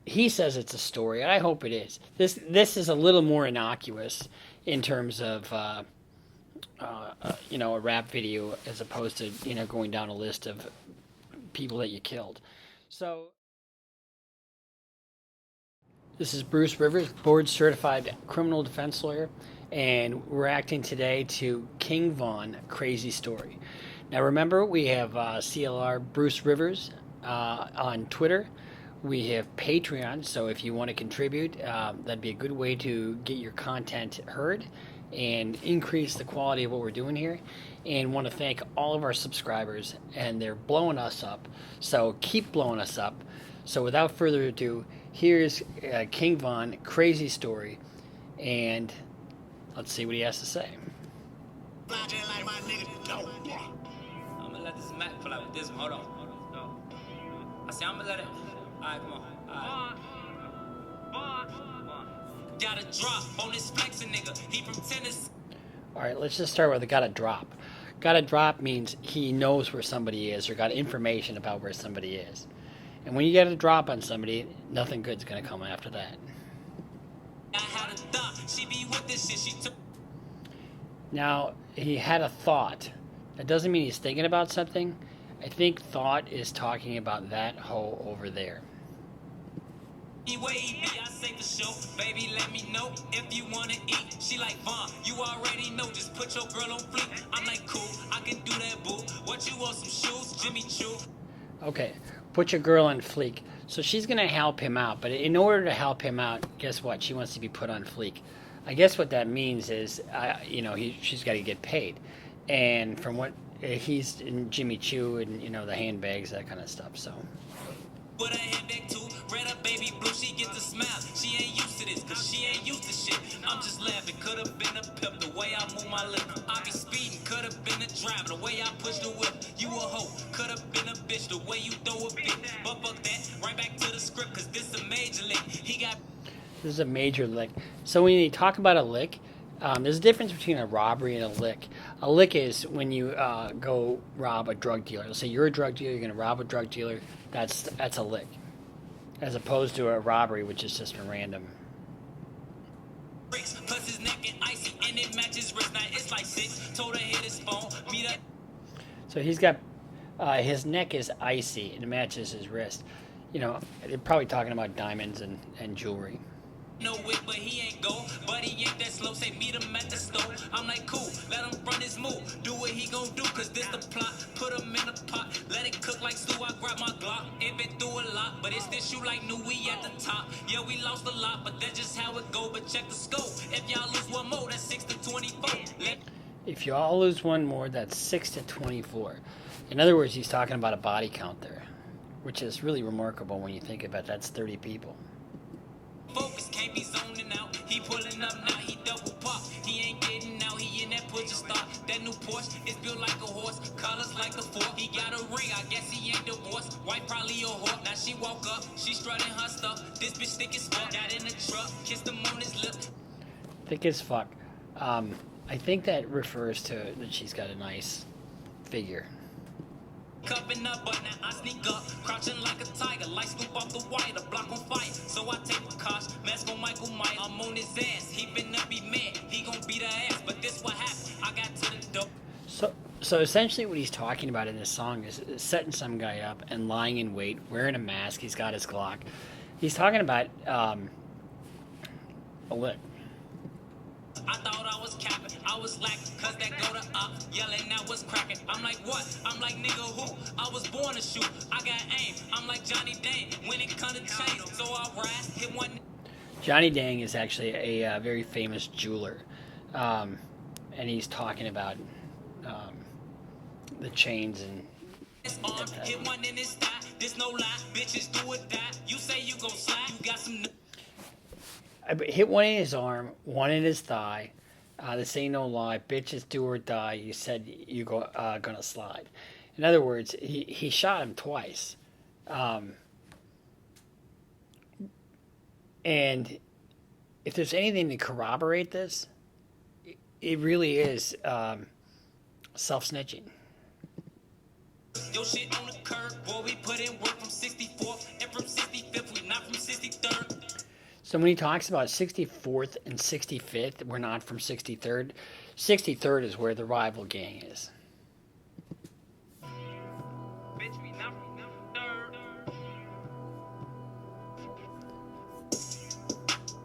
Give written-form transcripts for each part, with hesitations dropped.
he says it's a story, and I hope it is. This is a little more innocuous in terms of a rap video as opposed to going down a list of people that you killed. So this is Bruce Rivers, board certified criminal defense lawyer, and we're acting today to King Von Crazy Story. Now remember, we have CLR Bruce Rivers on Twitter. We have Patreon, so if you want to contribute, that'd be a good way to get your content heard and increase the quality of what we're doing here. And want to thank all of our subscribers, and they're blowing us up. So keep blowing us up. So without further ado, here's King Von Crazy Story, and let's see what he has to say. I'm gonna let this Mac pull out with this one. Hold on. I say I'm gonna let it. Alright, come on. Alright. Got a drop on this flexing nigga. He from Tennessee. Alright, let's just start with the gotta drop. Gotta drop means he knows where somebody is or got information about where somebody is. And when you get a drop on somebody, nothing good's gonna come after that. I had a thought. She be with this shit. She took. Now, he had a thought. That doesn't mean he's thinking about something. I think thought is talking about that hoe over there. I say for sure, baby, let me know if you wanna eat. She like, Vaughn, you already know, just put your girl on fleek. I'm like, cool, I can do that, boo. What you want, some shoes, Jimmy Choo? Okay, put your girl on fleek. So she's gonna help him out, but in order to help him out, guess what? She wants to be put on fleek. I guess what that means is, she's got to get paid, and from what he's in Jimmy Choo and the handbags, that kind of stuff. So. With a handbag too, red up baby blue, she gets a smile. She ain't used to this, cause she ain't used to shit. I'm just laughing, could've been a pimp, the way I move my lip. I be speeding, could've been a driver, the way I push the whip. You a hoe, could've been a bitch, the way you throw a bit. But fuck that, right back to the script, cause this a major lick. He got. This is a major lick. So when you talk about a lick, there's a difference between a robbery and a lick. A lick is when you go rob a drug dealer. Let's say you're a drug dealer, you're going to rob a drug dealer. That's a lick, as opposed to a robbery, which is just a random. Plus his neck and icy, and it matches wrist. Now it's like 6. Told her hit his phone, meet up. So he's got his neck is icy and it matches his wrist. They're probably talking about diamonds and jewelry. No wit, but he ain't go. But he ain't that slow. Say meet him at the store. I'm like, cool, let him run his move. Do what he gon' do, cause this the plot. Put him in a pot, let it cook like stew. I grab my Glock. It been through a lot, but it's this shoe like new. We at the top. Yeah, we lost a lot, but that's just how it go. But check the scope. If y'all lose one more, that's 6 to 24. If y'all lose one more, that's 6 to 24. In other words, he's talking about a body count there, which is really remarkable when you think about it. That's 30 people. Focus, can't be zoning out. He pulling up now, he double pop. He ain't getting out, he in that push stop. That new Porsche is built like a horse, colors like the fork. He got a ring, I guess he ain't divorced. Wife probably a whore. Now she woke up, she strutting her stuff. This bitch thick as fuck. Got in the truck, kissed him on his lip. Thick as fuck. I think that refers to that she's got a nice figure. Cupping up, but now I sneak up, crouching like a tiger, light scoop off the wire, the block on fire. So I take a cosh, mask on Michael Myers. I'm on his ass, he finna be mad, he gon' beat her ass, but this what happened. I got to the dope. So essentially, what he's talking about in this song is setting some guy up and lying in wait, wearing a mask. He's got his Glock. He's talking about a lick. I thought I was capping, I was lacking, cause that go to up, yelling that was cracking. I'm like, what? I'm like, nigga, who? I was born to shoot, I got aim. I'm like Johnny Dang, when it come to chase, so I rise, hit one. Johnny Dang is actually a very famous jeweler, and he's talking about the chains and. Hit one in his thigh, this no lie, bitches do or die. You say you gon' slide, you got some. I hit one in his arm, one in his thigh. This ain't no lie. Bitches do or die. You said you gonna slide. In other words, he shot him twice. And if there's anything to corroborate this, it really is self-snitching. Yo shit on the curb, boy, we put in work from 64th and from 65th, we not from 63rd. So when he talks about 64th and 65th, we're not from 63rd. 63rd is where the rival gang is. Bitch, we number third.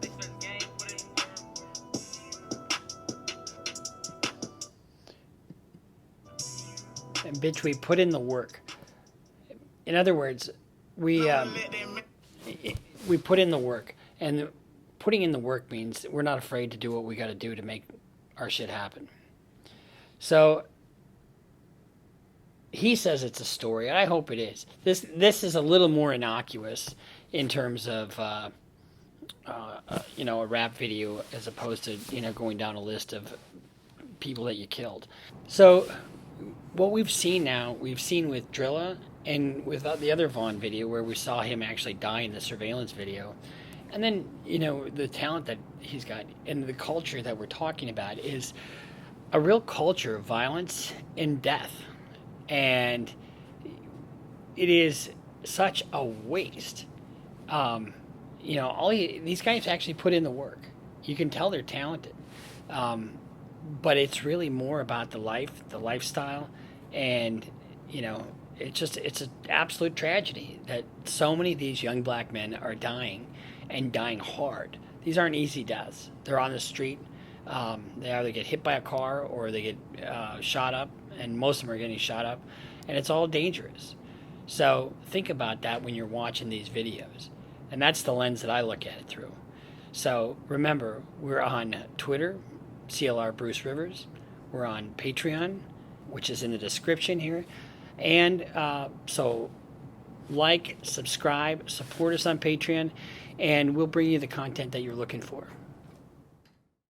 They first game, put in work. And bitch, we put in the work. In other words, we put in the work. And putting in the work means we're not afraid to do what we got to do to make our shit happen. So he says it's a story. I hope it is. This is a little more innocuous in terms of a rap video as opposed to going down a list of people that you killed. So what we've seen with Drilla and with the other Vaughn video where we saw him actually die in the surveillance video. And then, the talent that he's got and the culture that we're talking about is a real culture of violence and death. And it is such a waste. These guys actually put in the work. You can tell they're talented. But it's really more about the lifestyle. And, it's an absolute tragedy that so many of these young black men are dying. And dying hard. These aren't easy deaths. They're on the street. They either get hit by a car or they get shot up, and most of them are getting shot up, and it's all dangerous. So think about that when you're watching these videos, and that's the lens that I look at it through. So remember, we're on Twitter, CLR Bruce Rivers. We're on Patreon, which is in the description here, and so like, subscribe, support us on Patreon, and we'll bring you the content that you're looking for.